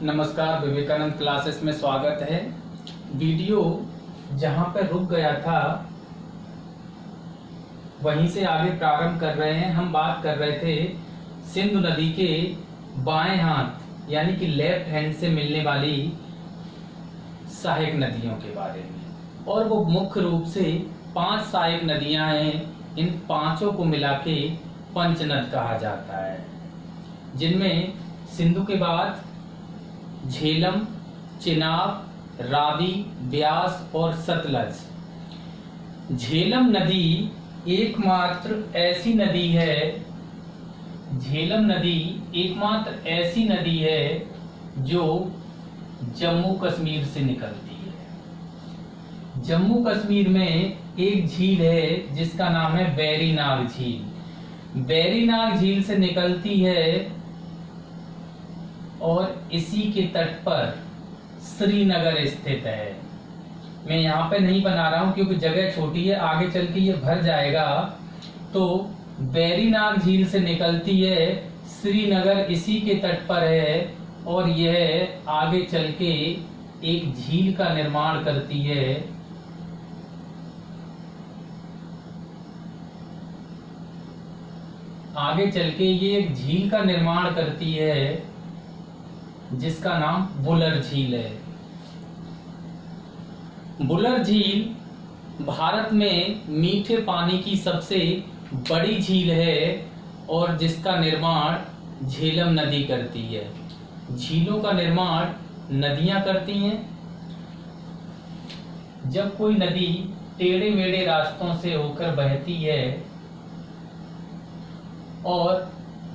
नमस्कार, विवेकानंद क्लासेस में स्वागत है। वीडियो जहां पर रुक गया था वहीं से आगे प्रारंभ कर रहे हैं। हम बात कर रहे थे सिंधु नदी के बाएं हाथ यानी कि लेफ्ट हैंड से मिलने वाली सहायक नदियों के बारे में, और वो मुख्य रूप से 5 सहायक नदियां हैं। इन पांचों को मिला के पंचनद कहा जाता है, जिनमें सिंधु के बाद झेलम, चिनाब, रावी, ब्यास और सतलज। झेलम नदी एकमात्र ऐसी नदी है, झेलम नदी एकमात्र ऐसी नदी है जो जम्मू कश्मीर से निकलती है। जम्मू कश्मीर में एक झील है जिसका नाम है वेरीनाग झील। वेरीनाग झील से निकलती है और इसी के तट पर श्रीनगर स्थित है। मैं यहाँ पे नहीं बना रहा हूं क्योंकि जगह छोटी है, आगे चल के ये भर जाएगा। तो वेरीनाग झील से निकलती है, श्रीनगर इसी के तट पर है, और यह आगे चल के एक झील का निर्माण करती है। आगे चल के ये एक झील का निर्माण करती है जिसका नाम बुलर झील है। बुलर झील भारत में मीठे पानी की सबसे बड़ी झील है और जिसका निर्माण झेलम नदी करती है। झीलों का निर्माण नदियां करती हैं। जब कोई नदी टेढ़े मेढ़े रास्तों से होकर बहती है और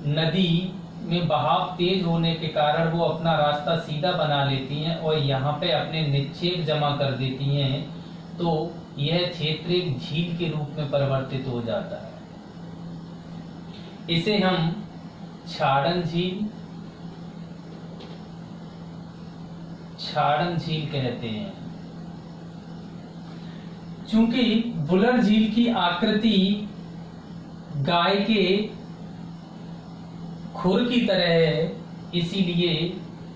नदी में बहाव तेज होने के कारण वो अपना रास्ता सीधा बना लेती हैं और यहाँ पे अपने निक्षेप जमा कर देती हैं, तो यह क्षेत्र एक झील के रूप में परिवर्तित हो जाता है। इसे हम छाड़न झील कहते हैं। चूंकि बुलर झील की आकृति गाय के खुर की तरह है, इसीलिए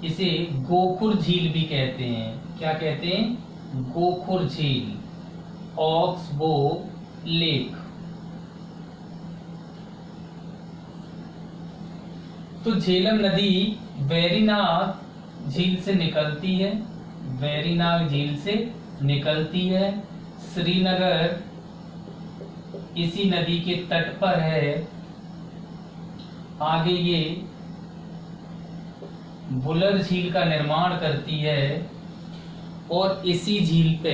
इसे गोखुर झील भी कहते हैं। क्या कहते हैं? गोखुर झील, ऑक्सबो लेक। तो झेलम नदी वेरीनाग झील से निकलती है, वेरीनाग झील से निकलती है। श्रीनगर इसी नदी के तट पर है। आगे ये बुलर झील का निर्माण करती है और इसी झील पे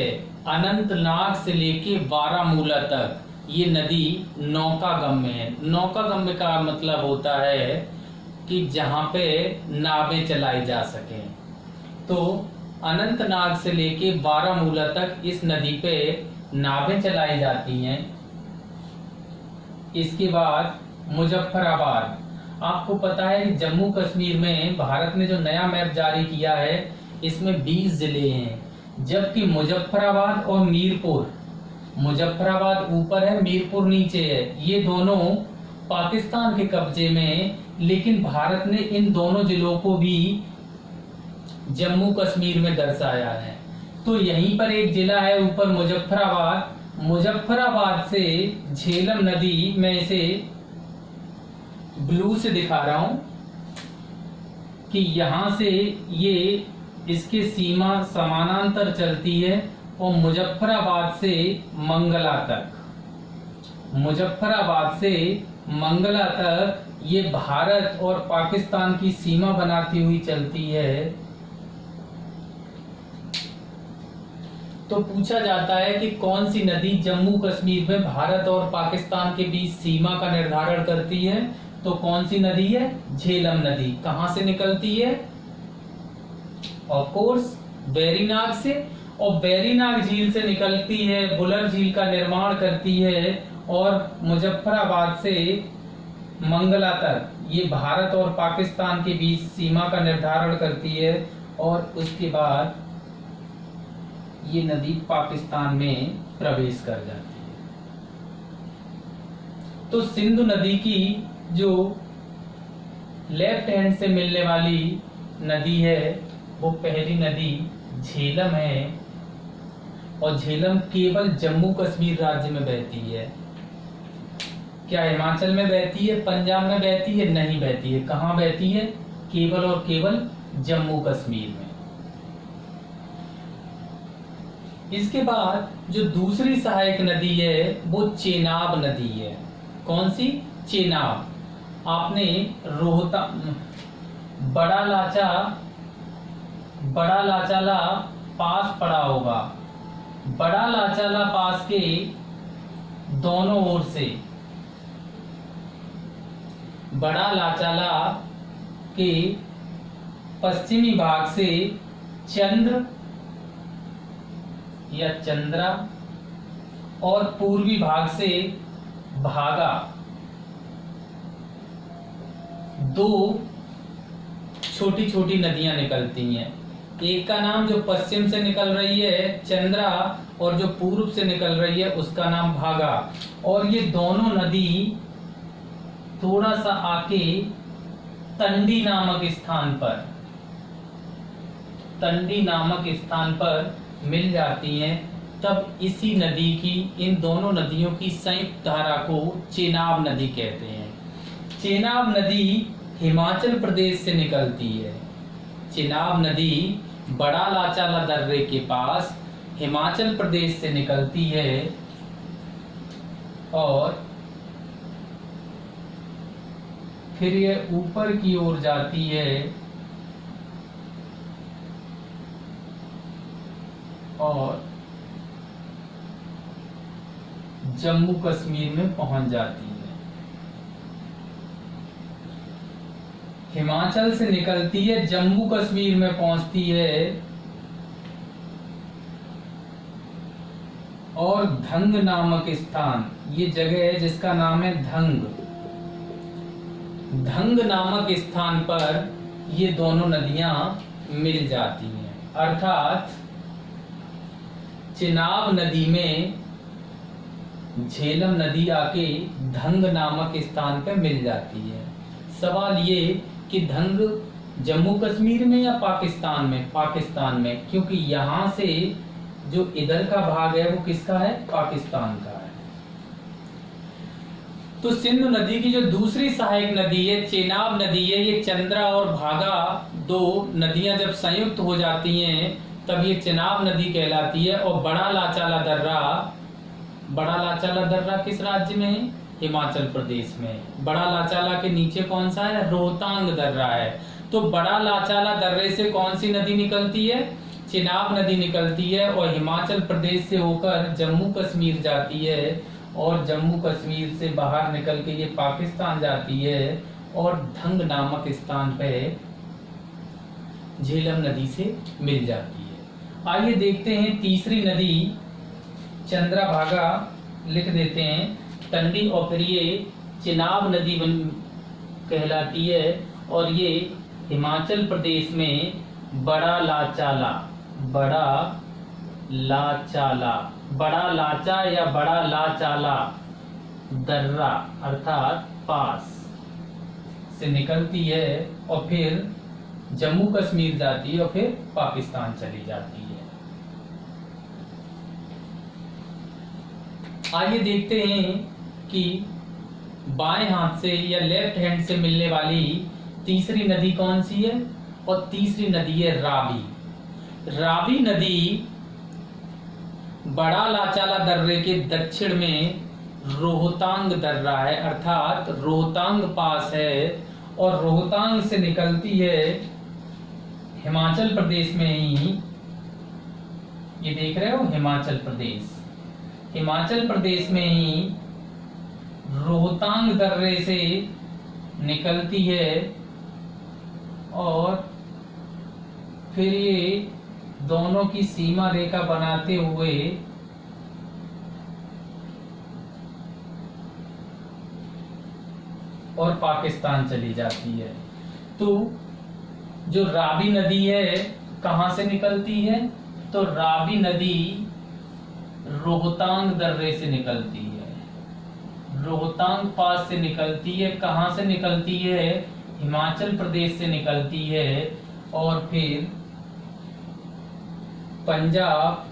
अनंतनाग से लेके बारामूला तक ये नदी नौकागम्य है। नौकागम्य का मतलब होता है कि जहां पे नावें चलाई जा सके। तो अनंतनाग से लेके बारामूला तक इस नदी पे नावें चलाई जाती हैं। इसके बाद मुजफ्फराबाद। आपको पता है कि जम्मू कश्मीर में भारत ने जो नया मैप जारी किया है इसमें 20 जिले हैं, जबकि मुजफ्फराबाद और मीरपुर, मुजफ्फराबाद ऊपर है, मीरपुर नीचे है, ये दोनों पाकिस्तान के कब्जे में हैं, लेकिन भारत ने इन दोनों जिलों को भी जम्मू कश्मीर में दर्शाया है। तो यहीं पर एक जिला है ऊपर मुजफ्फराबाद। मुजफ्फराबाद से झेलम नदी, मैं इसे ब्लू से दिखा रहा हूं कि यहां से ये इसके सीमा समानांतर चलती है और मुजफ्फराबाद से मंगला तक, मुजफ्फराबाद से मंगला तक ये भारत और पाकिस्तान की सीमा बनाती हुई चलती है। तो पूछा जाता है कि कौन सी नदी जम्मू कश्मीर में भारत और पाकिस्तान के बीच सीमा का निर्धारण करती है? तो कौन सी नदी है? झेलम नदी। कहां से निकलती है? ऑफ कोर्स वेरीनाग से, और वेरीनाग झील से निकलती है, बुलर झील का निर्माण करती है और मुजफ्फराबाद से मंगला तक ये भारत और पाकिस्तान के बीच सीमा का निर्धारण करती है, और उसके बाद ये नदी पाकिस्तान में प्रवेश कर जाती है। तो सिंधु नदी की जो लेफ्ट हैंड से मिलने वाली नदी है वो पहली नदी झेलम है, और झेलम केवल जम्मू कश्मीर राज्य में बहती है। क्या हिमाचल में बहती है, पंजाब में बहती है? नहीं बहती है। कहाँ बहती है? केवल और केवल जम्मू कश्मीर में। इसके बाद जो दूसरी सहायक नदी है वो चेनाब नदी है। कौन सी? चेनाब। आपने बड़ा लाचाला पास पढ़ा होगा। बड़ा लाचाला पास के दोनों ओर से, बड़ा लाचाला के पश्चिमी भाग से चंद्र या चंद्रा और पूर्वी भाग से भागा, दो छोटी छोटी नदियां निकलती हैं। एक का नाम जो पश्चिम से निकल रही है चंद्रा, और जो पूर्व से निकल रही है उसका नाम भागा। और ये दोनों नदी थोड़ा सा आके तंडी नामक स्थान पर मिल जाती हैं। तब इसी नदी की, इन दोनों नदियों की संयुक्त धारा को चेनाब नदी कहते हैं। चेनाब नदी हिमाचल प्रदेश से निकलती है। चेनाब नदी बड़ा लाचाला दर्रे के पास हिमाचल प्रदेश से निकलती है और फिर ये ऊपर की ओर जाती है और जम्मू कश्मीर में पहुंच जाती है। हिमाचल से निकलती है, जम्मू कश्मीर में पहुंचती है और धंग नामक स्थान, ये जगह है जिसका नाम है धंग। धंग नामक स्थान पर ये दोनों नदियां मिल जाती हैं। अर्थात चेनाब नदी में झेलम नदी आके धंग नामक स्थान पर मिल जाती है। सवाल ये कि धंग जम्मू कश्मीर में या पाकिस्तान में? पाकिस्तान में, क्योंकि यहाँ से जो इधर का भाग है वो किसका है? पाकिस्तान का है। तो सिंधु नदी की जो दूसरी सहायक नदी है चेनाब नदी है, ये चंद्रा और भागा दो नदियां जब संयुक्त हो जाती हैं तब ये चेनाब नदी कहलाती है। और बड़ा लाचाला दर्रा किस राज्य में है? हिमाचल प्रदेश में। बड़ा लाचाला के नीचे कौन सा है? रोहतांग दर्रा है। तो बड़ा लाचाला दर्रे से कौन सी नदी निकलती है? चेनाब नदी निकलती है और हिमाचल प्रदेश से होकर जम्मू कश्मीर जाती है और जम्मू कश्मीर से बाहर निकल के ये पाकिस्तान जाती है और धंग नामक स्थान पे झेलम नदी से मिल जाती है। आइए देखते हैं तीसरी नदी चंद्रभागा, लिख देते हैं टंडी, और फिर ये चेनाब नदी कहलाती है और ये हिमाचल प्रदेश में बड़ा लाचा या बड़ा लाचाला दर्रा अर्थात पास से निकलती है और फिर जम्मू कश्मीर जाती है और फिर पाकिस्तान चली जाती है। आइए देखते हैं कि बाएं हाथ से या लेफ्ट हैंड से मिलने वाली तीसरी नदी कौन सी है, और तीसरी नदी है रावी। रावी नदी बड़ा लाचाला दर्रे के दक्षिण में रोहतांग दर्रा है, अर्थात रोहतांग पास है और रोहतांग से निकलती है हिमाचल प्रदेश में ही। ये देख रहे हो हिमाचल प्रदेश, हिमाचल प्रदेश में ही रोहतांग दर्रे से निकलती है और फिर ये दोनों की सीमा रेखा बनाते हुए और पाकिस्तान चली जाती है। तो जो रावी नदी है कहां से निकलती है? तो रावी नदी रोहतांग दर्रे से निकलती है, रोहतांग पास से निकलती है। कहां से निकलती है? हिमाचल प्रदेश से निकलती है और फिर पंजाब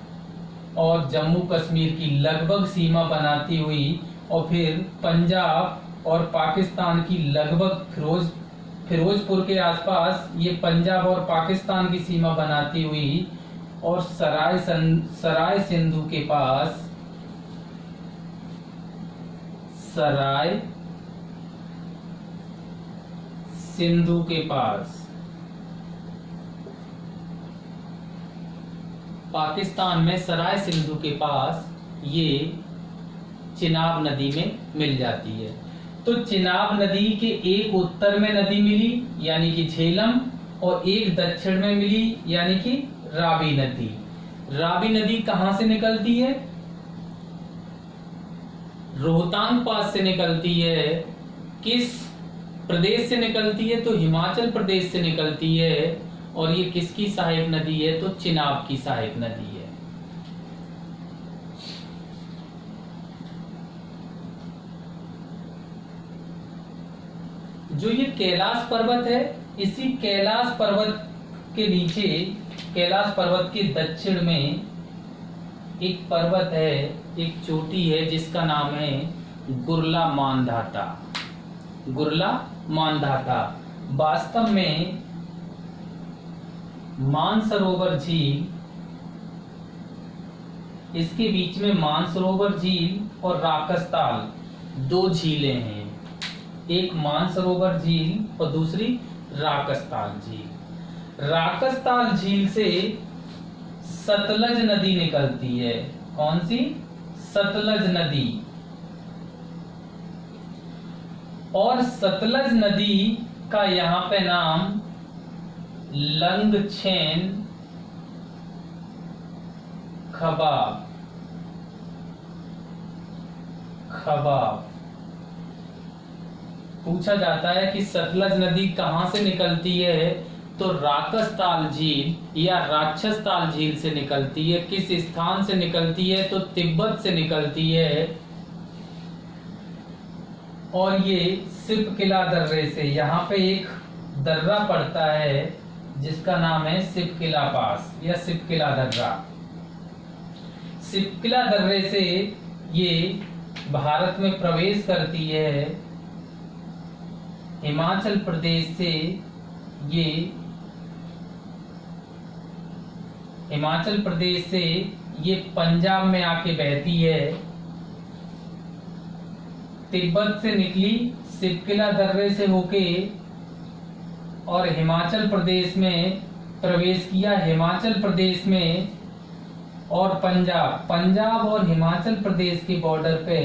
और जम्मू कश्मीर की लगभग सीमा बनाती हुई और फिर पंजाब और पाकिस्तान की लगभग फिरोजपुर के आसपास ये पंजाब और पाकिस्तान की सीमा बनाती हुई और सराय सिंधु के पास सराय सिंधु के पास पाकिस्तान में सराय सिंधु के पास ये चिनाब नदी में मिल जाती है। तो चिनाब नदी के एक उत्तर में नदी मिली यानी कि झेलम और एक दक्षिण में मिली यानी कि रावी नदी। रावी नदी कहां से निकलती है? रोहतांग पास से निकलती है। किस प्रदेश से निकलती है? तो हिमाचल प्रदेश से निकलती है। और ये किसकी सहायक नदी है? तो चिनाब की सहायक नदी है। जो ये कैलाश पर्वत है, इसी कैलाश पर्वत के नीचे, कैलाश पर्वत के दक्षिण में एक पर्वत है, एक चोटी है जिसका नाम है गुरला मानधाता। गुरला मानधाता वास्तव में मानसरोवर झील, इसके बीच में मानसरोवर झील और राकसताल दो झीलें हैं। एक मानसरोवर झील और दूसरी राकसताल झील। राकसताल झील से सतलज नदी निकलती है। कौन सी? सतलज नदी। और सतलज नदी का यहां पे नाम लंगछेन खबाब पूछा जाता है कि सतलज नदी कहां से निकलती है? तो राकसताल झील या राक्षसताल झील से निकलती है। किस स्थान से निकलती है? तो तिब्बत से निकलती है। और ये सिपकिला दर्रे से, यहाँ पे एक दर्रा पड़ता है जिसका नाम है सिपकिला पास या सिपकिला दर्रा। सिपकिला दर्रे से ये भारत में प्रवेश करती है। हिमाचल प्रदेश से ये पंजाब में आके बहती है। तिब्बत से निकली, सिपकिला दर्रे से होके और हिमाचल प्रदेश में प्रवेश किया। हिमाचल प्रदेश में और पंजाब और हिमाचल प्रदेश के बॉर्डर पे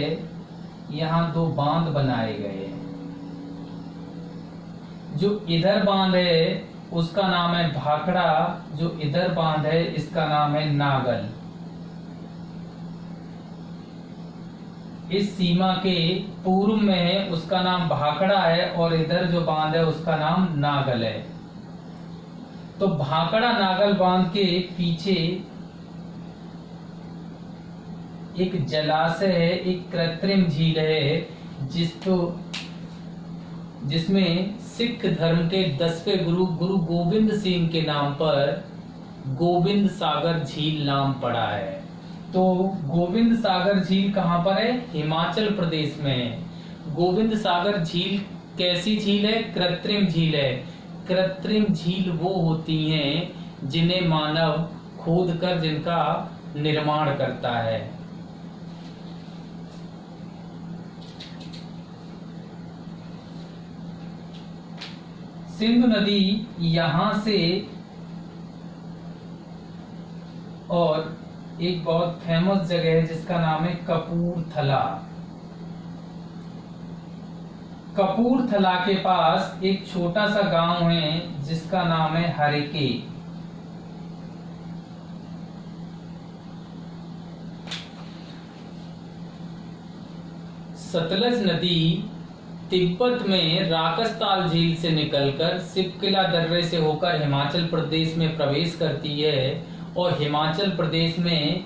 यहाँ दो बांध बनाए गए हैं। जो इधर बांध है उसका नाम है भाखड़ा, जो इधर बांध है इसका नाम है नागल। इस सीमा के पूर्व में है उसका नाम भाखड़ा है और इधर जो बांध है उसका नाम नागल है। तो भाखड़ा नागल बांध के पीछे एक जलाशय है, एक कृत्रिम झील है जिसमें सिख धर्म के 10वें गुरु गोविंद सिंह के नाम पर गोविंद सागर झील नाम पड़ा है। तो गोविंद सागर झील कहाँ पर है? हिमाचल प्रदेश में है। गोविंद सागर झील कैसी झील है? कृत्रिम झील है। कृत्रिम झील वो होती हैं जिन्हें मानव खोद कर जिनका निर्माण करता है। सिंधु नदी यहां से और एक बहुत फेमस जगह है जिसका नाम है कपूरथला। कपूरथला के पास एक छोटा सा गांव है जिसका नाम है हरिके। सतलज नदी तिब्बत में राकसताल झील से निकलकर सिपकिला दर्रे से होकर हिमाचल प्रदेश में प्रवेश करती है और हिमाचल प्रदेश में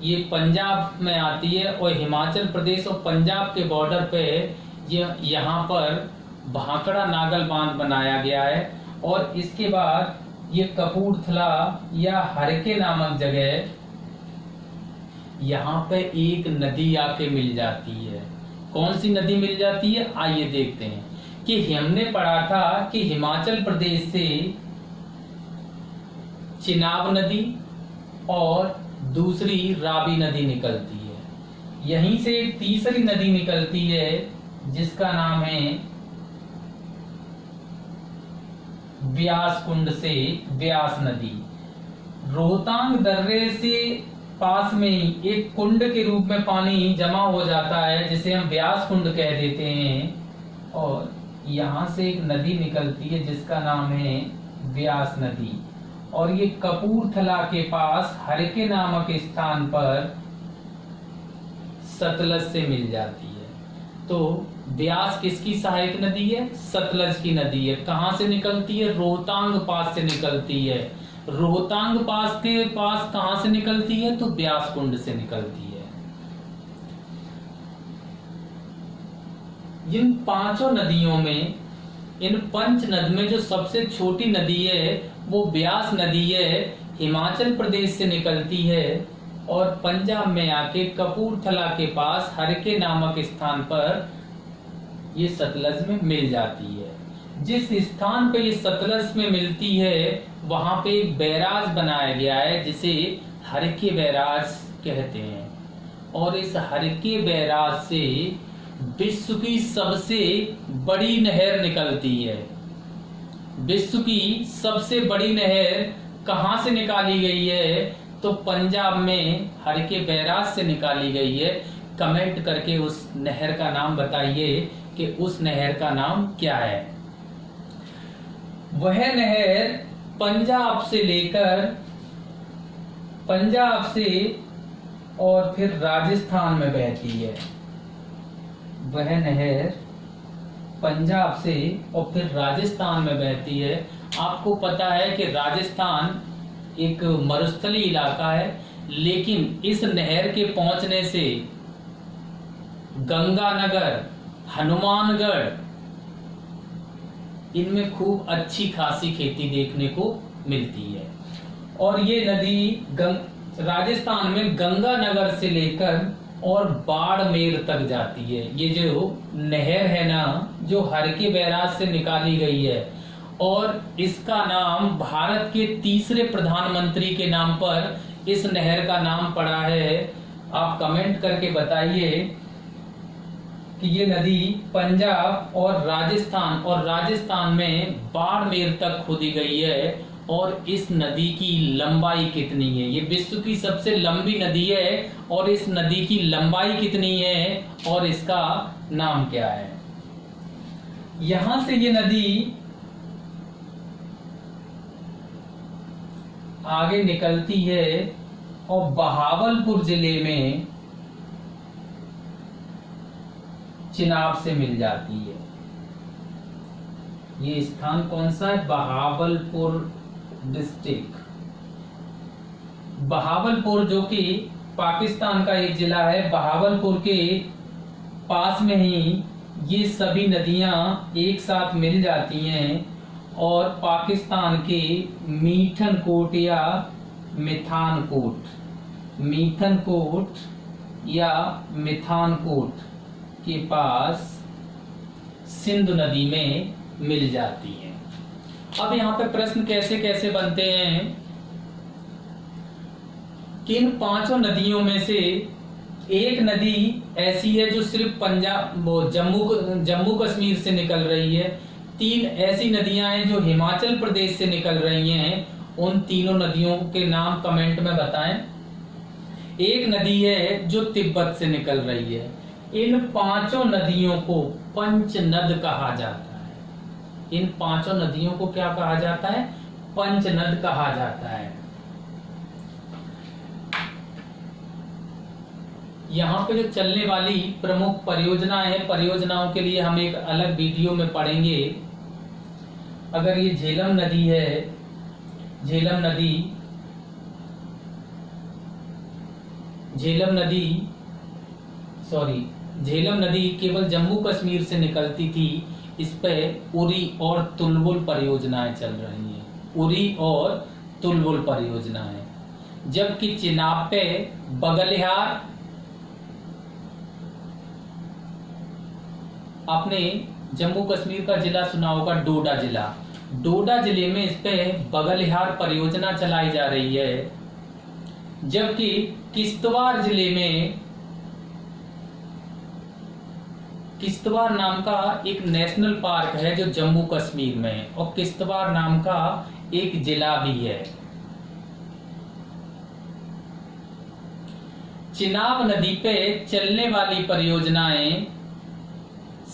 ये पंजाब में आती है और हिमाचल प्रदेश और पंजाब के बॉर्डर पे यहाँ पर भाखड़ा नागल बांध बनाया गया है और इसके बाद ये कपूरथला या हरके नामक जगह, यहाँ पे एक नदी आके मिल जाती है। कौन सी नदी मिल जाती है, आइए देखते हैं। कि हमने पढ़ा था कि हिमाचल प्रदेश से चिनाब नदी और दूसरी रावी नदी निकलती है। यहीं से एक तीसरी नदी निकलती है जिसका नाम है ब्यास कुंड से ब्यास नदी। रोहतांग दर्रे से पास में ही एक कुंड के रूप में पानी जमा हो जाता है जिसे हम ब्यास कुंड कह देते हैं, और यहाँ से एक नदी निकलती है जिसका नाम है ब्यास नदी, और ये कपूरथला के पास हरके नामक स्थान पर सतलज से मिल जाती है। तो ब्यास किसकी सहायक नदी है, सतलज की नदी है। कहां से निकलती है, रोहतांग पास से निकलती है। रोहतांग पास के पास कहां से निकलती है, तो ब्यास कुंड से निकलती है। इन पांचों नदियों में, इन पंच नद में जो सबसे छोटी नदी है वो ब्यास नदी है, हिमाचल प्रदेश से निकलती है और पंजाब में आके कपूरथला के पास हरके नामक स्थान पर ये सतलज में मिल जाती है। जिस स्थान पे ये सतलज में मिलती है वहां पे एक बैराज बनाया गया है जिसे हरके बैराज कहते हैं, और इस हरके बैराज से विश्व की सबसे बड़ी नहर निकलती है। विश्व की सबसे बड़ी नहर कहां से निकाली गई है, तो पंजाब में हरके बैराज से निकाली गई है। कमेंट करके उस नहर का नाम बताइए कि उस नहर का नाम क्या है। वह नहर पंजाब से और फिर राजस्थान में बहती है। वह नहर पंजाब से और फिर राजस्थान में बहती है। आपको पता है कि राजस्थान एक मरुस्थली इलाका है, लेकिन इस नहर के पहुंचने से गंगानगर, हनुमानगढ़, इनमें खूब अच्छी खासी खेती देखने को मिलती है। और ये नदी राजस्थान में गंगानगर से लेकर और बाड़मेर तक जाती है। ये जो नहर है ना, जो हरके बैराज से निकाली गई है, और इसका नाम भारत के तीसरे प्रधानमंत्री के नाम पर इस नहर का नाम पड़ा है। आप कमेंट करके बताइए कि ये नदी पंजाब और राजस्थान में बाड़मेर तक खोदी गई है। और इस नदी की लंबाई कितनी है, ये विश्व की सबसे लंबी नदी है, और इस नदी की लंबाई कितनी है और इसका नाम क्या है। यहां से ये नदी आगे निकलती है और बहावलपुर जिले में चिनाब से मिल जाती है। ये स्थान कौन सा है, बहावलपुर डिस्ट्रिक्ट। बहावलपुर जो कि पाकिस्तान का एक जिला है, बहावलपुर के पास में ही ये सभी नदियां एक साथ मिल जाती हैं और पाकिस्तान के मीठनकोट या मिठानकोट के पास सिंधु नदी में मिल जाती है। अब यहाँ पे प्रश्न कैसे कैसे बनते हैं कि इन पांचों नदियों में से एक नदी ऐसी है जो सिर्फ पंजाब जम्मू कश्मीर से निकल रही है, 3 ऐसी नदियां हैं जो हिमाचल प्रदेश से निकल रही हैं। उन तीनों नदियों के नाम कमेंट में बताएं। एक नदी है जो तिब्बत से निकल रही है। इन पांचों नदियों को पंचनद कहा जाता है। इन पांचों नदियों को क्या कहा जाता है, पंचनद कहा जाता है। यहाँ पे जो चलने वाली प्रमुख परियोजनाएं हैं, परियोजनाओं के लिए हम एक अलग वीडियो में पढ़ेंगे। अगर ये झेलम नदी है, झेलम नदी केवल जम्मू कश्मीर से निकलती थी, इस पे उरी और तुलबुल परियोजनाएं चल रही हैं, उरी और तुलबुल परियोजनाएं। जबकि चिनाब पे बगलिहार, आपने जम्मू कश्मीर का जिला सुना होगा डोडा जिला, डोडा जिले में इस पे बगलिहार परियोजना चलाई जा रही है। जबकि किश्तवाड़ जिले में किश्तवाड़ नाम का एक नेशनल पार्क है जो जम्मू कश्मीर में है, और किश्तवाड़ नाम का एक जिला भी है। चिनाब नदी पे चलने वाली परियोजनाएं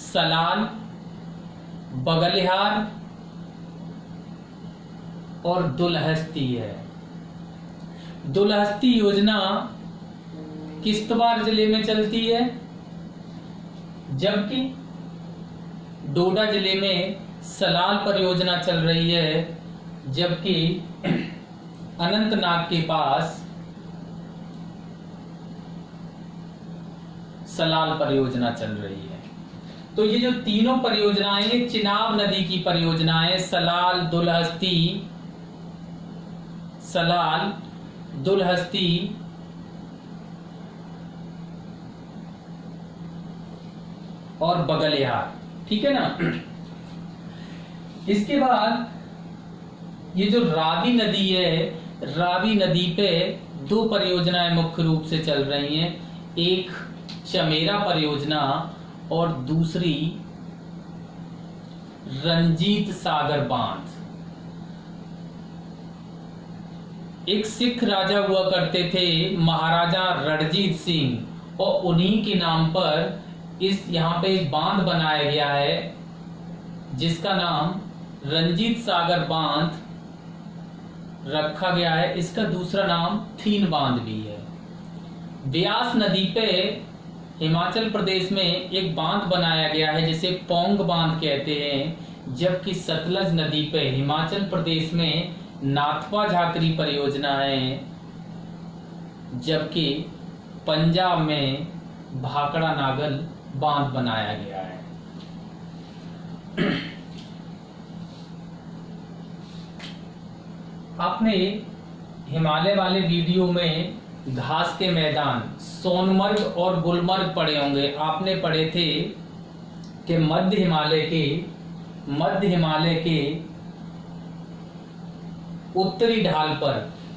सलाल, बगलिहार और दुलहस्ती है। दुलहस्ती योजना किश्तवाड़ जिले में चलती है, जबकि डोडा जिले में सलाल परियोजना चल रही है, जबकि अनंतनाग के पास सलाल परियोजना चल रही है। तो ये जो तीनों परियोजनाएं चिनाब नदी की परियोजनाएं सलाल, दुलहस्ती, सलाल, दुलहस्ती और बगलिहार, ठीक है ना। इसके बाद ये जो रावी नदी है, रावी नदी पे दो परियोजनाएं मुख्य रूप से चल रही हैं, एक चमेरा परियोजना और दूसरी रंजीत सागर बांध। एक सिख राजा हुआ करते थे महाराजा रणजीत सिंह, और उन्हीं के नाम पर इस यहाँ पे एक बांध बनाया गया है जिसका नाम रंजीत सागर बांध रखा गया है। इसका दूसरा नाम थीन बांध भी है। ब्यास नदी पे हिमाचल प्रदेश में एक बांध बनाया गया है जिसे पौंग बांध कहते हैं, जबकि सतलज नदी पे हिमाचल प्रदेश में नाथपा झाकरी परियोजना है, जबकि पंजाब में भाखड़ा नागल बांध बनाया गया है। आपने हिमालय वाले वीडियो में घास के मैदान सोनमर्ग और गुलमर्ग पढ़े होंगे। आपने पढ़े थे कि मध्य हिमालय के उत्तरी ढाल पर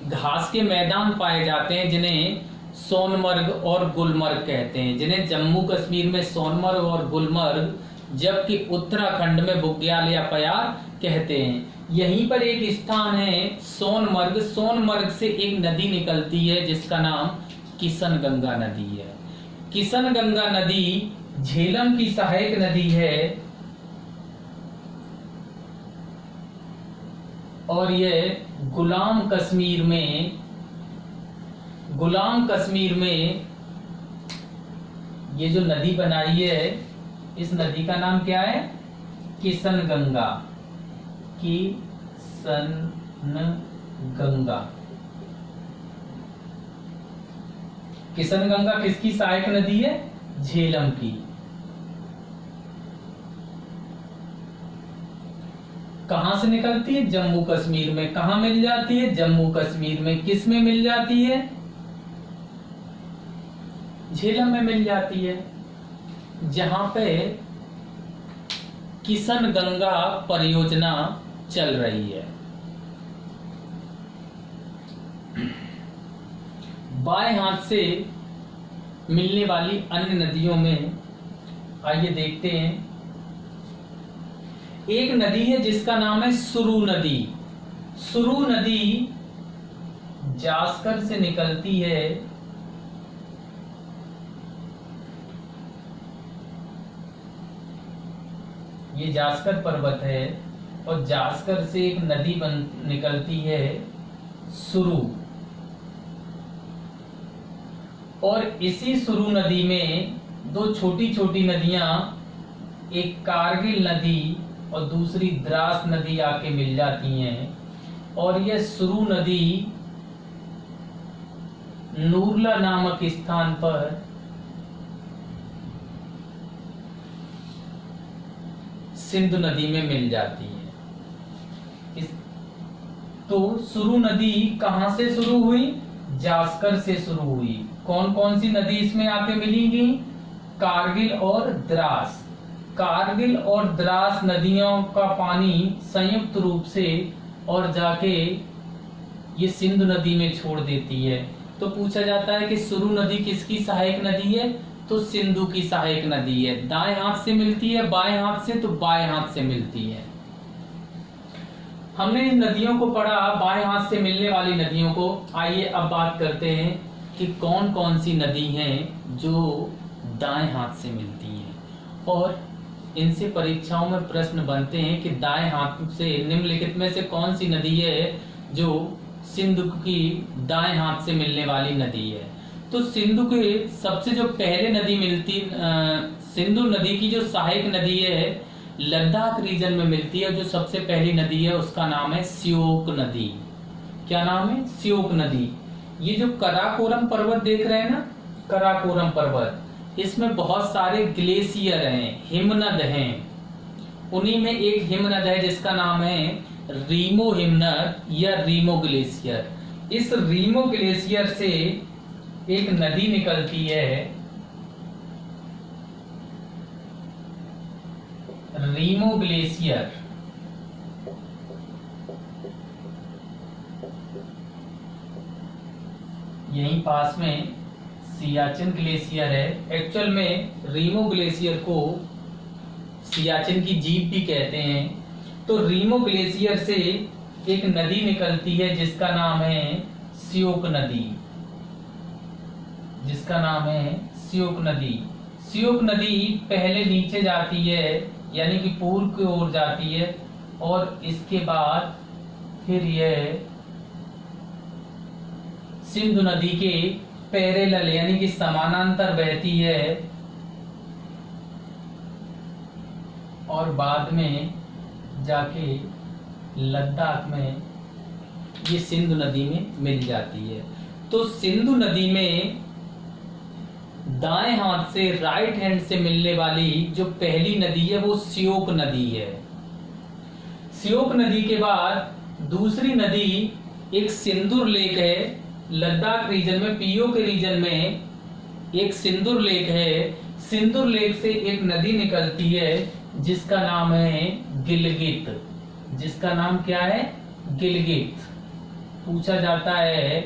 घास के मैदान पाए जाते हैं जिन्हें सोनमर्ग और गुलमर्ग कहते हैं, जिन्हें जम्मू कश्मीर में सोनमर्ग और गुलमर्ग, जबकि उत्तराखंड में बुग्याल या पयार कहते हैं। यहीं पर एक स्थान है सोनमर्ग, सोनमर्ग से एक नदी निकलती है जिसका नाम किशन गंगा नदी है। किशन गंगा नदी झेलम की सहायक नदी है और यह गुलाम कश्मीर में ये जो नदी बनाई है, इस नदी का नाम क्या है? किशन गंगा। किशन गंगा किसकी सहायक नदी है? झेलम की। कहां से निकलती है? जम्मू कश्मीर में। कहां मिल जाती है? जम्मू कश्मीर में। किस में मिल जाती है? झेलम में मिल जाती है, जहां पे किशन गंगा परियोजना चल रही है। बाएं हाथ से मिलने वाली अन्य नदियों में आइए देखते हैं। एक नदी है जिसका नाम है सुरू नदी। सुरू नदी जास्कर से निकलती है ये जास्कर पर्वत है और जास्कर से एक नदी निकलती है सुरू, और इसी सुरू नदी में दो छोटी छोटी नदियां, एक कारगिल नदी और दूसरी द्रास नदी आके मिल जाती हैं, और यह सुरू नदी नूरला नामक स्थान पर सिंधु नदी में मिल जाती है। तो सुरु नदी कहां से शुरू हुई? जास्कर से शुरू हुई। कौन कौन सी नदी इसमें आके मिलेंगी? कारगिल और द्रास। कारगिल और द्रास नदियों का पानी संयुक्त रूप से और जाके ये सिंधु नदी में छोड़ देती है। तो पूछा जाता है कि सुरु नदी किसकी सहायक नदी है? तो सिंधु की सहायक नदी है। दाएं हाथ से मिलती है बाएं हाथ से, तो बाएं हाथ से मिलती है। हमने इन नदियों को पढ़ा, बाएं हाथ से मिलने वाली नदियों को। आइए अब बात करते हैं कि कौन कौन सी नदी हैं जो दाएं हाथ से मिलती हैं, और इनसे परीक्षाओं में प्रश्न बनते हैं कि दाएं हाथ से निम्नलिखित में से कौन सी नदी है जो सिंधु की दाएं हाथ से मिलने वाली नदी है। तो सिंधु के सबसे जो पहले नदी मिलती, सिंधु नदी की जो सहायक नदी है लद्दाख रीजन में मिलती है। जो सबसे पहली नदी है उसका नाम है श्योक नदी। क्या नाम है? श्योक नदी। ये जो कराकोरम पर्वत देख रहे हैं ना, कराकोरम पर्वत, इसमें बहुत सारे ग्लेशियर हैं, हिमनद हैं। उन्हीं में एक हिमनद है जिसका नाम है रीमो हिमनद या रीमो ग्लेशियर। इस रीमो ग्लेशियर से एक नदी निकलती है, रीमो ग्लेशियर। यहीं पास में सियाचिन ग्लेशियर है। एक्चुअल में रीमो ग्लेशियर को सियाचिन की जीभ भी कहते हैं। तो रीमो ग्लेशियर से एक नदी निकलती है जिसका नाम है श्योक नदी, जिसका नाम है श्योक नदी। श्योक नदी पहले नीचे जाती है, यानी कि पूर्व की ओर जाती है, और इसके बाद फिर यह सिंधु नदी के पैरेलल यानी कि समानांतर बहती है, और बाद में जाके लद्दाख में ये सिंधु नदी में मिल जाती है। तो सिंधु नदी में दाएं हाथ से, राइट हैंड से मिलने वाली जो पहली नदी है वो श्योक नदी है। श्योक नदी के बाद दूसरी नदी एक सिंदूर लेक है। लद्दाख रीजन में, पीओ के रीजन में एक सिंदूर लेक है। सिंदूर लेक से एक नदी निकलती है जिसका नाम है गिलगित। जिसका नाम क्या है? गिलगित। पूछा जाता है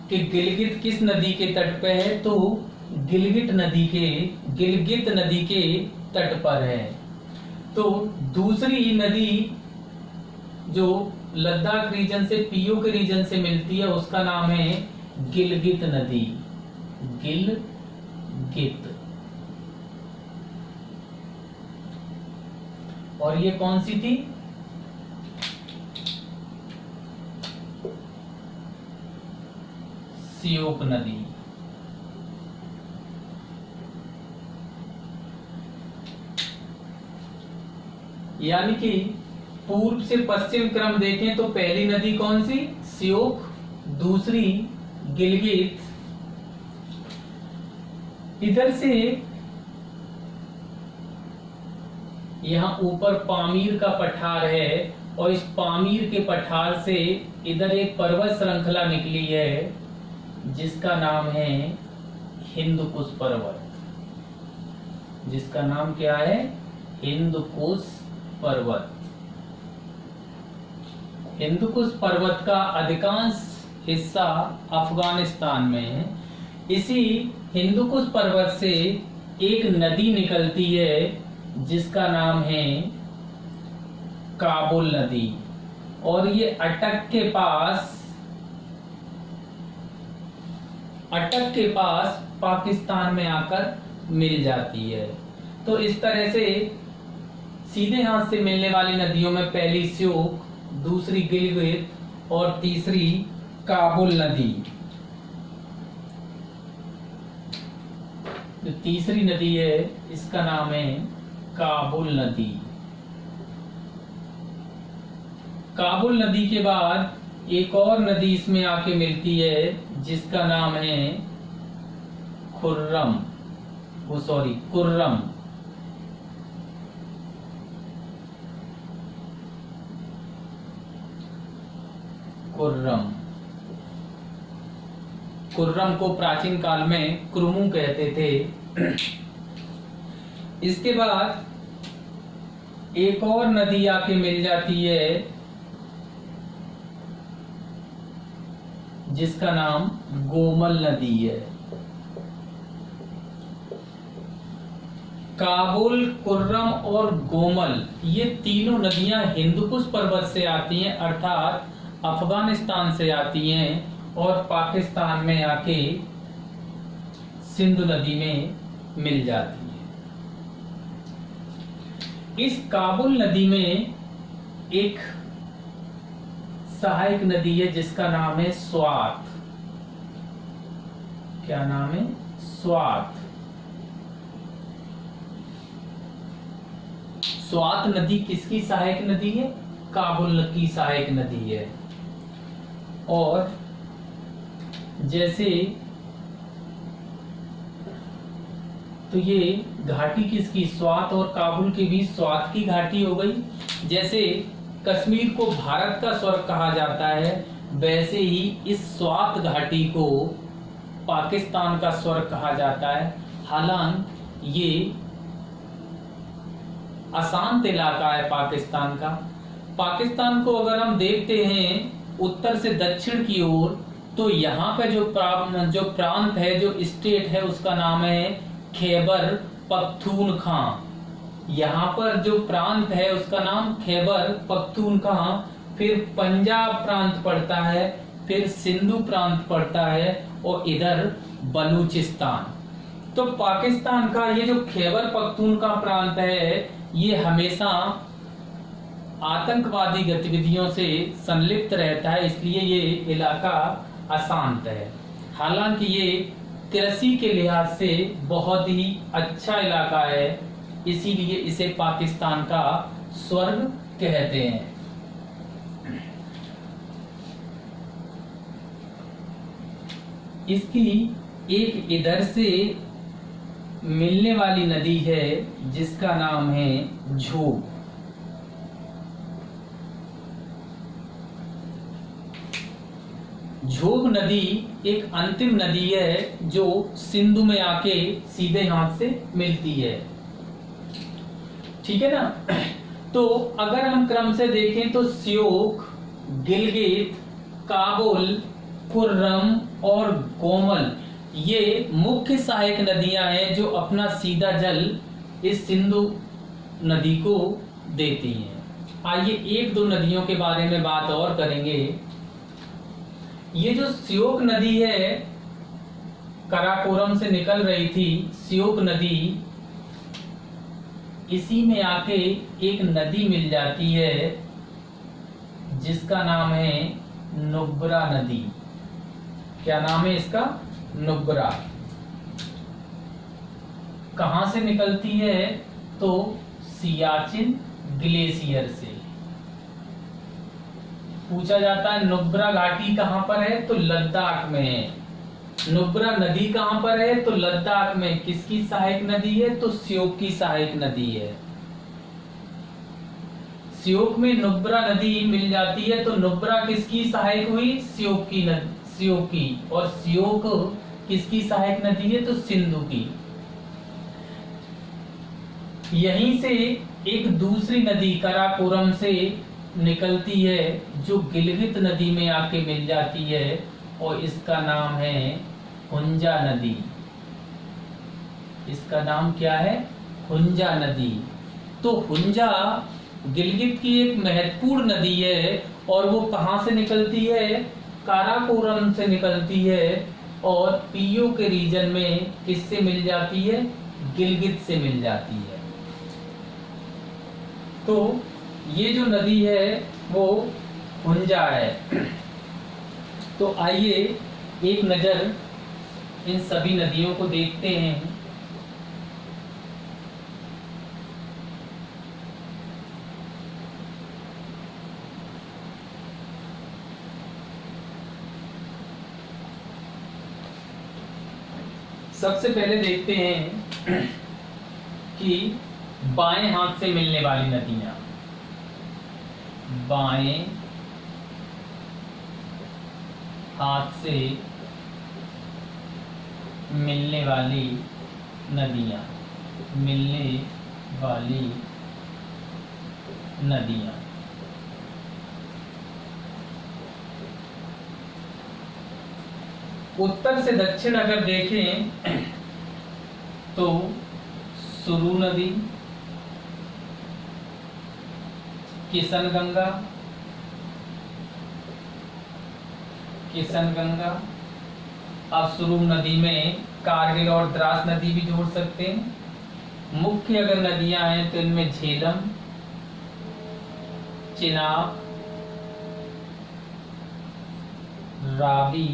कि गिलगित किस नदी के तट पे है? तो गिलगित नदी के तट पर है। तो दूसरी नदी जो लद्दाख रीजन से, पीओ के रीजन से मिलती है उसका नाम है गिलगित नदी। गिलगित। और ये कौन सी थी? श्योक नदी। यानी कि पूर्व से पश्चिम क्रम देखें तो पहली नदी कौन सी? श्योक, दूसरी गिलगित। इधर से यहाँ ऊपर पामीर का पठार है, और इस पामीर के पठार से इधर एक पर्वत श्रृंखला निकली है जिसका नाम है हिंदुकुश पर्वत। जिसका नाम क्या है? हिंदुकुश पर्वत। हिंदुकुश पर्वत का अधिकांश हिस्सा अफगानिस्तान में है। इसी हिंदुकुश पर्वत से एक नदी निकलती है जिसका नाम है काबुल नदी, और ये अटक के पास पाकिस्तान में आकर मिल जाती है। तो इस तरह से सीधे हाथ से मिलने वाली नदियों में पहली श्योक, दूसरी गिलगित और तीसरी काबुल नदी। जो तीसरी नदी है इसका नाम है काबुल नदी। काबुल नदी के बाद एक और नदी इसमें आके मिलती है जिसका नाम है कुर्रम। कुर्रम। कुर्रम को प्राचीन काल में कुरुमु कहते थे। इसके बाद एक और नदी आके मिल जाती है जिसका नाम गोमल नदी है। काबुल, कुर्रम और गोमल ये तीनों नदियां हिंदुकुश पर्वत से आती हैं, अर्थात अफगानिस्तान से आती हैं और पाकिस्तान में आके सिंधु नदी में मिल जाती है। इस काबुल नदी में एक सहायक नदी है जिसका नाम है स्वात। क्या नाम है? स्वात। स्वात नदी किसकी सहायक नदी है? काबुल की सहायक नदी है। और जैसे तो ये घाटी किसकी? स्वात और काबुल के बीच स्वात की घाटी हो गई। जैसे कश्मीर को भारत का स्वर्ग कहा जाता है, वैसे ही इस स्वात घाटी को पाकिस्तान का स्वर्ग कहा जाता है। हालांकि ये अशांत इलाका है पाकिस्तान का। पाकिस्तान को अगर हम देखते हैं उत्तर से दक्षिण की ओर, तो यहाँ पे जो प्रांत है, जो स्टेट है, उसका नाम है खैबर पख्तूनख्वा। यहाँ पर जो प्रांत है उसका नाम खैबर पख्तूनख्वा। फिर पंजाब प्रांत पड़ता है, फिर सिंधु प्रांत पड़ता है और इधर बलूचिस्तान। तो पाकिस्तान का ये जो खैबर पख्तूनख्वा प्रांत है ये हमेशा आतंकवादी गतिविधियों से संलिप्त रहता है, इसलिए ये इलाका अशांत है। हालांकि ये कृषि के लिहाज से बहुत ही अच्छा इलाका है, इसीलिए इसे पाकिस्तान का स्वर्ग कहते हैं। इसकी एक इधर से मिलने वाली नदी है जिसका नाम है झोब। झोब नदी एक अंतिम नदी है जो सिंधु में आके सीधे हाथ से मिलती है। ठीक है ना? तो अगर हम क्रम से देखें तो श्योक, गिलगित, काबुल, कुर्रम और गोमल ये मुख्य सहायक नदियां हैं जो अपना सीधा जल इस सिंधु नदी को देती हैं। आइए एक दो नदियों के बारे में बात और करेंगे। ये जो श्योक नदी है, काराकोरम से निकल रही थी श्योक नदी, इसी में आके एक नदी मिल जाती है जिसका नाम है नुब्रा नदी। क्या नाम है इसका? नुब्रा। कहां से निकलती है? तो सियाचिन ग्लेशियर से। पूछा जाता है नुब्रा घाटी कहां पर है? तो लद्दाख में है। नुब्रा नदी कहां पर है? तो लद्दाख में। किसकी सहायक नदी है? तो श्योक की सहायक नदी है। श्योक में नुब्रा नदी मिल जाती है, तो नुब्रा किसकी सहायक हुई? श्योक की नदी, श्योक की। और श्योक किसकी सहायक नदी है? तो सिंधु की। यहीं से एक दूसरी नदी काराकोरम से निकलती है जो गिलगित नदी में आके मिल जाती है और इसका नाम है हुंजा नदी। इसका नाम क्या है? हुंजा नदी। तो हुंजा गिलगित की एक महत्वपूर्ण नदी है और वो कहां से निकलती है? काराकोरम से निकलती है और पीओ के रीजन में किससे मिल जाती है? गिलगित से मिल जाती है। तो ये जो नदी है वो हुंजा है। तो आइए एक नजर इन सभी नदियों को देखते हैं। सबसे पहले देखते हैं कि बाएं हाथ से मिलने वाली नदियां। बाएं हाथ से मिलने वाली नदियाँ, उत्तर से दक्षिण अगर देखें तो सुरु नदी, किशनगंगा। अब सुरु नदी में कारगिल और द्रास नदी भी जोड़ सकते हैं। मुख्य अगर नदियां हैं तो इनमें झेलम, चिनाब, रावी,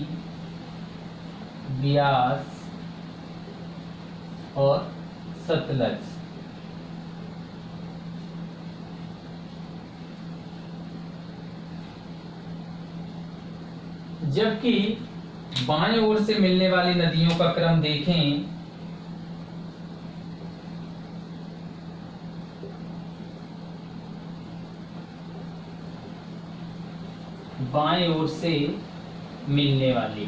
ब्यास और सतलज। जबकि बाएं ओर से मिलने वाली नदियों का क्रम देखें बाएं ओर से मिलने वाली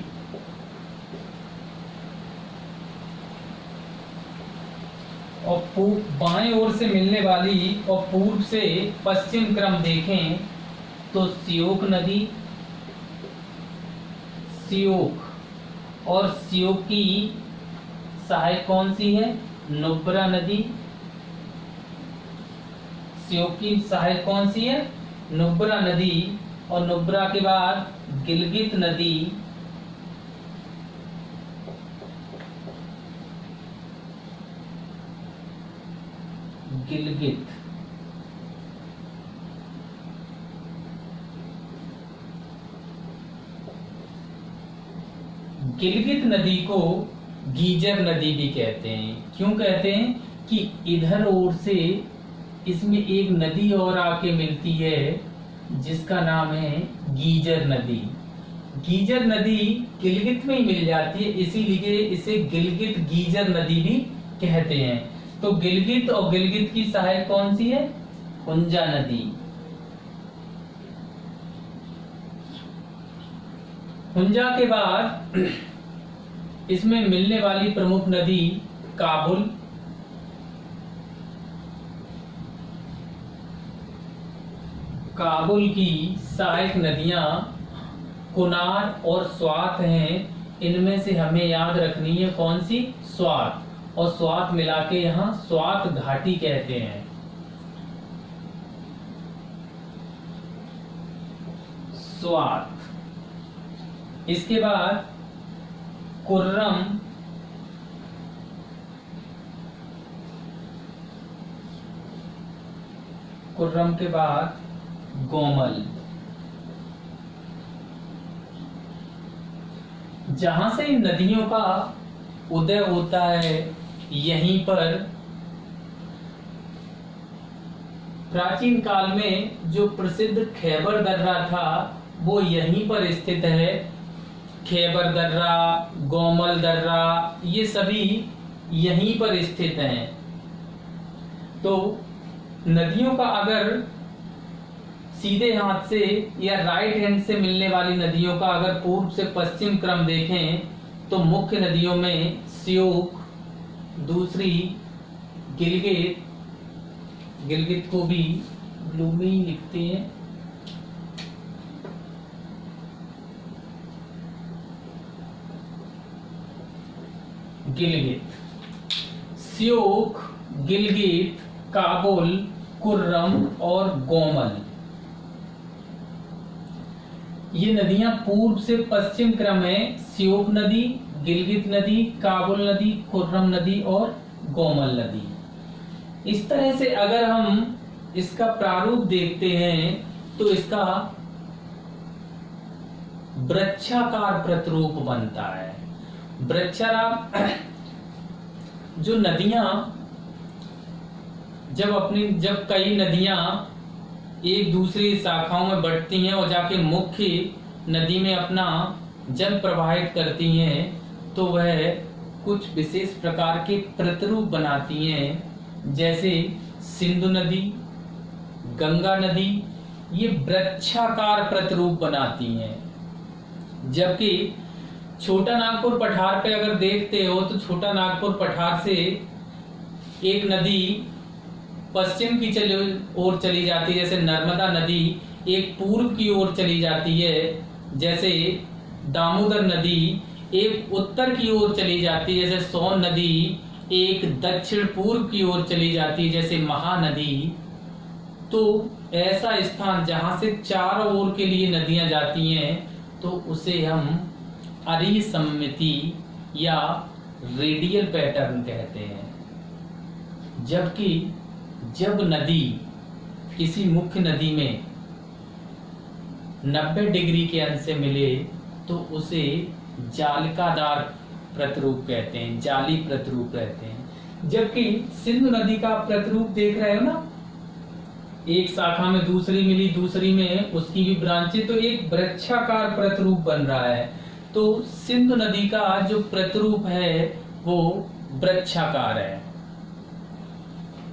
और बाएं ओर से मिलने वाली और पूर्व से पश्चिम क्रम देखें तो श्योक नदी, और श्योक की सहायक कौन सी है? नुब्रा नदी। श्योक की सहायक कौन सी है? नुब्रा नदी। और नुब्रा के बाद गिलगित नदी, गिलगित। गिलगित नदी को गीजर नदी भी कहते हैं। क्यों कहते हैं? कि इधर ओर से इसमें एक नदी और आके मिलती है जिसका नाम है गीजर नदी। गीजर नदी गिलगित में ही मिल जाती है, इसीलिए इसे गिलगित गीजर नदी भी कहते हैं। तो गिलगित और गिलगित की सहायक कौन सी है? हुंजा नदी। हुंजा के बाद इसमें मिलने वाली प्रमुख नदी काबुल, काबुल की सहायक नदियां कुनार और स्वात हैं। इनमें से हमें याद रखनी है कौन सी? स्वात। और स्वात मिला के यहाँ स्वात घाटी कहते हैं। स्वात। इसके बाद कुर्रम, कुर्रम के बाद गोमल। जहां से इन नदियों का उदय होता है यहीं पर प्राचीन काल में जो प्रसिद्ध खैबर दर्रा था वो यहीं पर स्थित है। खैबर दर्रा, गोमल दर्रा, ये सभी यहीं पर स्थित हैं। तो नदियों का अगर सीधे हाथ से या राइट हैंड से मिलने वाली नदियों का अगर पूर्व से पश्चिम क्रम देखें तो मुख्य नदियों में श्योक, दूसरी गिलगित, गिलगित को भी ब्लू में ही लिखते हैं, गिलगित, श्योक, गिलगित, काबुल, कुर्रम और गोमल। ये नदियां पूर्व से पश्चिम क्रम है। श्योक नदी, गिलगित नदी, काबुल नदी, कुर्रम नदी और गोमल नदी। इस तरह से अगर हम इसका प्रारूप देखते हैं तो इसका वृक्षाकार प्रतिरूप बनता है। वृक्षाकार जो नदियां जब कई नदियां एक दूसरी शाखाओं में बढ़ती हैं और जाके मुख्य नदी में अपना जल प्रवाहित करती हैं तो वह कुछ विशेष प्रकार के प्रतिरूप बनाती हैं। जैसे सिंधु नदी, गंगा नदी, ये वृक्षाकार प्रतिरूप बनाती हैं। जबकि छोटा नागपुर पठार पे अगर देखते हो तो छोटा नागपुर पठार से एक नदी पश्चिम की ओर चली जाती है, जैसे नर्मदा नदी एक पूर्व की ओर चली जाती है, जैसे दामोदर नदी एक उत्तर की ओर चली जाती है, जैसे सोन नदी एक दक्षिण पूर्व की ओर चली जाती है, जैसे महानदी। तो ऐसा स्थान जहां से चारों ओर के लिए नदियां जाती हैं तो उसे हम अरिसममिति या रेडियल पैटर्न कहते हैं। जबकि जब नदी किसी मुख्य नदी में 90 डिग्री के अंश से मिले तो उसे जालिकादार प्रतिरूप कहते हैं, जाली प्रतिरूप कहते हैं। जबकि सिंधु नदी का प्रतिरूप देख रहे हो ना, एक शाखा में दूसरी मिली, दूसरी में उसकी भी ब्रांचें, तो एक वृक्षाकार प्रतिरूप बन रहा है। तो सिंधु नदी का जो प्रतिरूप है वो वृक्षाकार है।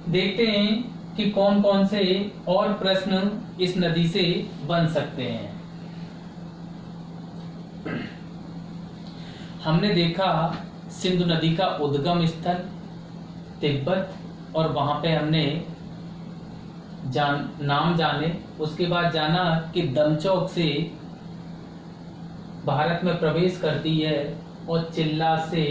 देखते हैं कि कौन कौन से और प्रश्न इस नदी से बन सकते हैं। हमने देखा सिंधु नदी का उद्गम स्थल तिब्बत, और वहां पे हमने नाम जाने। उसके बाद जाना कि दमचौक से भारत में प्रवेश करती है और चिल्लास से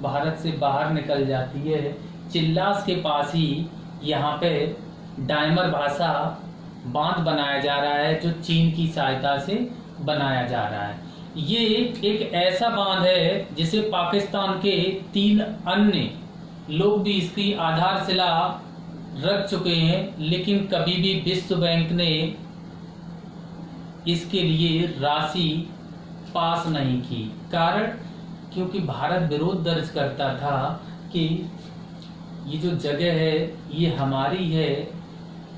भारत से बाहर निकल जाती है। चिल्लास के पास ही यहाँ पे डायमर भाषा बांध बनाया जा रहा है, जो चीन की सहायता से बनाया जा रहा है। ये एक ऐसा बांध है जिसे पाकिस्तान के 3 अन्य लोग भी इसकी आधारशिला रख चुके हैं, लेकिन कभी भी विश्व बैंक ने इसके लिए राशि पास नहीं की। कारण क्योंकि भारत विरोध दर्ज करता था कि ये जो जगह है ये हमारी है,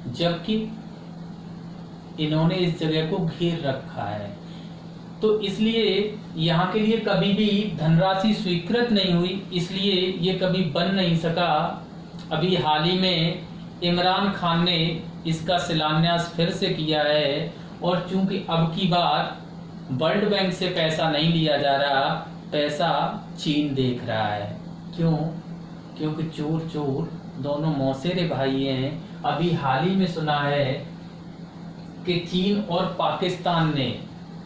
जबकि इन्होंने इस जगह को घेर रखा है। तो इसलिए यहाँ के लिए कभी भी धनराशि स्वीकृत नहीं हुई, इसलिए ये कभी बन नहीं सका। अभी हाल ही में इमरान खान ने इसका शिलान्यास फिर से किया है, और चूंकि अब की बार वर्ल्ड बैंक से पैसा नहीं लिया जा रहा, पैसा चीन देख रहा है। क्यों? क्योंकि चोर चोर दोनों मौसेरे भाई हैं। अभी हाल ही में सुना है कि चीन और पाकिस्तान ने,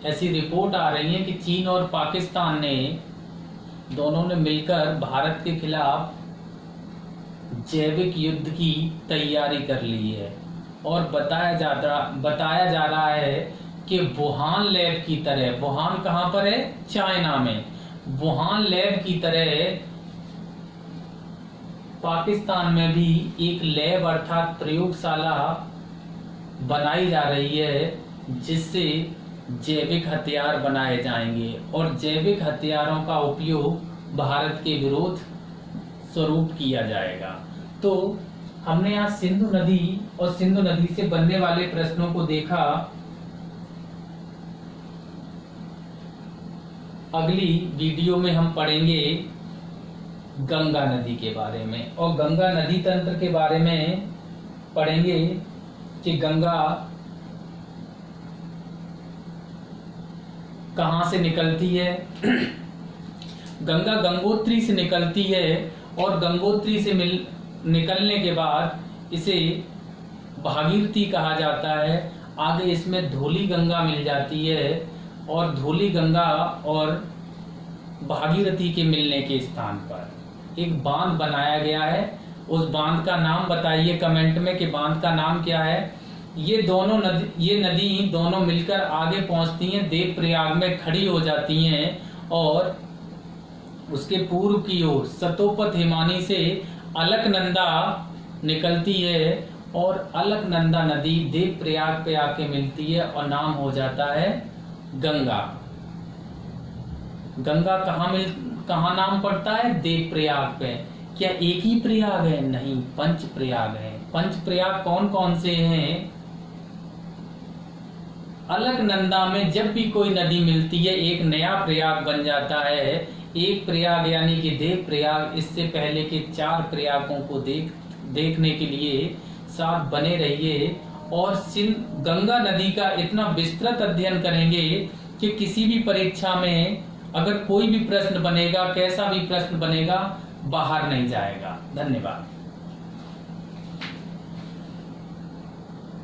ऐसी रिपोर्ट आ रही है कि चीन और पाकिस्तान ने दोनों ने मिलकर भारत के खिलाफ जैविक युद्ध की तैयारी कर ली है। और बताया जा रहा है कि वुहान लैब की तरह, वुहान कहाँ पर है? चाइना में। वुहान लैब की तरह पाकिस्तान में भी एक लैब अर्थात प्रयोगशाला बनाई जा रही है, जिससे जैविक हथियार बनाए जाएंगे, और जैविक हथियारों का उपयोग भारत के विरोध स्वरूप किया जाएगा। तो हमने यहाँ सिंधु नदी और सिंधु नदी से बनने वाले प्रश्नों को देखा। अगली वीडियो में हम पढ़ेंगे गंगा नदी के बारे में, और गंगा नदी तंत्र के बारे में पढ़ेंगे कि गंगा कहाँ से निकलती है। गंगा गंगोत्री से निकलती है, और गंगोत्री से निकलने के बाद इसे भागीरथी कहा जाता है। आगे इसमें धौली गंगा मिल जाती है, और धौली गंगा और भागीरथी के मिलने के स्थान पर एक बांध बनाया गया है। उस बांध का नाम बताइए कमेंट में कि बांध का नाम क्या है। ये नदी दोनों मिलकर आगे पहुंचती हैं, देवप्रयाग में खड़ी हो जाती हैं, और उसके पूर्व की ओर सतोपत हिमानी से अलकनंदा निकलती है, और अलकनंदा नदी देवप्रयाग पे आके मिलती है और नाम हो जाता है गंगा। गंगा कहाँ नाम पड़ता है? देवप्रयाग पे। क्या एक ही प्रयाग है? नहीं, पंच प्रयाग है। पंच प्रयाग कौन कौन से हैं? अलकनंदा में जब भी कोई नदी मिलती है एक नया प्रयाग बन जाता है। एक प्रयाग यानी कि देव प्रयाग। इससे पहले के 4 प्रयागों को देखने के लिए साथ बने रहिए, और गंगा नदी का इतना विस्तृत अध्ययन करेंगे कि किसी भी परीक्षा में अगर कोई भी प्रश्न बनेगा, कैसा भी प्रश्न बनेगा, बाहर नहीं जाएगा। धन्यवाद।